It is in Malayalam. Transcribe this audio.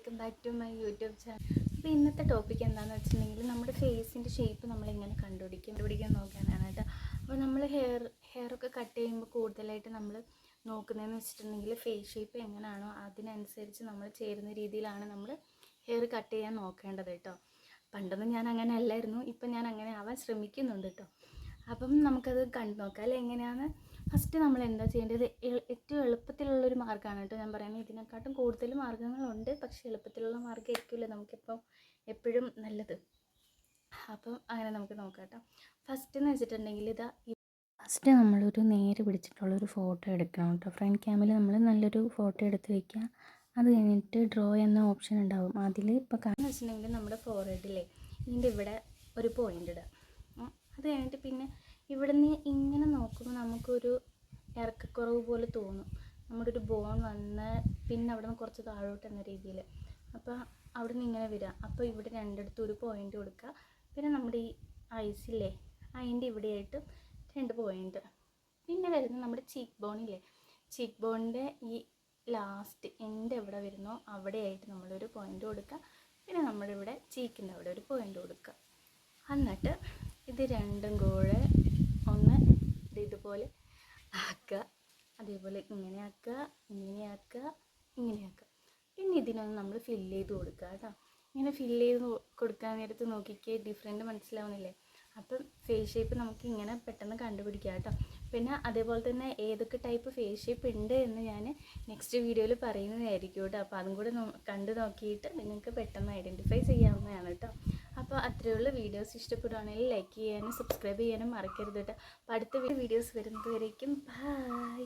Welcome back to my YouTube channel. അപ്പോൾ ഇന്നത്തെ ടോപ്പിക് എന്താണെന്ന് വെച്ചിട്ടുണ്ടെങ്കിൽ നമ്മുടെ ഫേസിൻ്റെ ഷേപ്പ് നമ്മളിങ്ങനെ കണ്ടുപിടിക്കാൻ നോക്കാനാണ് കേട്ടോ. അപ്പോൾ നമ്മൾ ഹെയറൊക്കെ കട്ട് ചെയ്യുമ്പോൾ കൂടുതലായിട്ട് നമ്മൾ നോക്കുന്നതെന്ന് വെച്ചിട്ടുണ്ടെങ്കിൽ ഫേസ് ഷേപ്പ് എങ്ങനെയാണോ അതിനനുസരിച്ച് നമ്മൾ ചേരുന്ന രീതിയിലാണ് നമ്മൾ ഹെയർ കട്ട് ചെയ്യാൻ നോക്കേണ്ടത് കേട്ടോ. പണ്ടൊന്നും ഞാൻ അങ്ങനെ അല്ലായിരുന്നു, ഇപ്പം ഞാൻ അങ്ങനെ ആവാൻ ശ്രമിക്കുന്നുണ്ട് കേട്ടോ. അപ്പം നമുക്കത് കണ്ടു നോക്കാം അല്ലേ എങ്ങനെയാണ്. ഫസ്റ്റ് നമ്മൾ എന്താ ചെയ്യേണ്ടത്, ഏറ്റവും എളുപ്പത്തിലുള്ളൊരു മാർഗ്ഗമാണ് കേട്ടോ ഞാൻ പറയുന്നത്. ഇതിനെക്കാട്ടും കൂടുതൽ മാർഗ്ഗങ്ങളുണ്ട്, പക്ഷേ എളുപ്പത്തിലുള്ള മാർഗ്ഗമായിരിക്കില്ല നമുക്കിപ്പം എപ്പോഴും നല്ലത്. അപ്പം അങ്ങനെ നമുക്ക് നോക്കാം കേട്ടോ. ഫസ്റ്റ് എന്ന് വെച്ചിട്ടുണ്ടെങ്കിൽ ഫസ്റ്റ് നമ്മളൊരു നേരെ പിടിച്ചിട്ടുള്ളൊരു ഫോട്ടോ എടുക്കണം കേട്ടോ. ഫ്രണ്ട് ക്യാമിൽ നമ്മൾ നല്ലൊരു ഫോട്ടോ എടുത്ത് വയ്ക്കുക. അത് കഴിഞ്ഞിട്ട് ഡ്രോ എന്ന ഓപ്ഷൻ ഉണ്ടാവും. അതിൽ ഇപ്പോൾ കാരണം വെച്ചിട്ടുണ്ടെങ്കിൽ നമ്മുടെ ഫോർഹെഡിലെ ഇതിൻ്റെ ഇവിടെ ഒരു പോയിൻ്റ് ഇടുക. അത് കഴിഞ്ഞിട്ട് പിന്നെ ഇവിടെ നിന്ന് ഇങ്ങനെ നോക്കുമ്പോൾ നമുക്കൊരു ഇറക്കക്കുറവ് പോലെ തോന്നും. നമ്മുടെ ഒരു ബോൺ വന്ന് പിന്നെ അവിടെ നിന്ന് കുറച്ച് താഴോട്ട് എന്ന രീതിയിൽ. അപ്പോൾ അവിടെ നിന്ന് ഇങ്ങനെ വരിക. അപ്പോൾ ഇവിടെ രണ്ടിടത്തും ഒരു പോയിൻ്റ് കൊടുക്കുക. പിന്നെ നമ്മുടെ ഈ ഐസില്ലേ അതിൻ്റെ ഇവിടെയായിട്ട് 2 പോയിൻ്റ്. പിന്നെ വരുന്നത് നമ്മുടെ ചീക്ക് ബോണില്ലേ, ചീക്ക് ബോണിൻ്റെ ഈ ലാസ്റ്റ് എൻ്റെ എവിടെ വരുന്നോ അവിടെയായിട്ട് നമ്മളൊരു പോയിൻ്റ് കൊടുക്കുക. പിന്നെ നമ്മുടെ ഇവിടെ ചീക്കിൻ്റെ അവിടെ ഒരു പോയിൻ്റ് കൊടുക്കുക. എന്നിട്ട് ഇത് രണ്ടും കൂടെ ഒന്ന് ഇതുപോലെ ആക്കുക. അതേപോലെ ഇങ്ങനെ ആക്കുക, ഇങ്ങനെ ആക്കുക, ഇങ്ങനെ ആക്കുക. പിന്നെ ഇതിനൊന്ന് നമ്മൾ ഫില്ല് ചെയ്ത് കൊടുക്കുക കേട്ടോ. ഇങ്ങനെ ഫില്ല് ചെയ്ത് കൊടുക്കാൻ നേരത്ത് നോക്കിക്കേ ഡിഫറൻറ്റ് മനസ്സിലാവുന്നില്ലേ. അപ്പം ഫേസ് ഷേപ്പ് നമുക്ക് ഇങ്ങനെ പെട്ടെന്ന് കണ്ടുപിടിക്കാം കേട്ടോ. പിന്നെ അതേപോലെ തന്നെ ഏതൊക്കെ ടൈപ്പ് ഫേസ് ഷേപ്പ് ഉണ്ട് എന്ന് ഞാൻ നെക്സ്റ്റ് വീഡിയോയിൽ പറയുന്നതായിരിക്കും കേട്ടോ. അപ്പോൾ അതും കൂടെ കണ്ടു നോക്കിയിട്ട് നിങ്ങൾക്ക് പെട്ടെന്ന് ഐഡൻറ്റിഫൈ ചെയ്യാവുന്നതാണ് കേട്ടോ. അപ്പോൾ അത്രയുള്ള വീഡിയോസ് ഇഷ്ടപ്പെടുകയാണെങ്കിൽ ലൈക്ക് ചെയ്യാനും സബ്സ്ക്രൈബ് ചെയ്യാനും മറക്കരുത് കേട്ടോ. അപ്പോൾ അടുത്ത വീഡിയോസ് വരുന്നത് വരേക്കും ബൈ.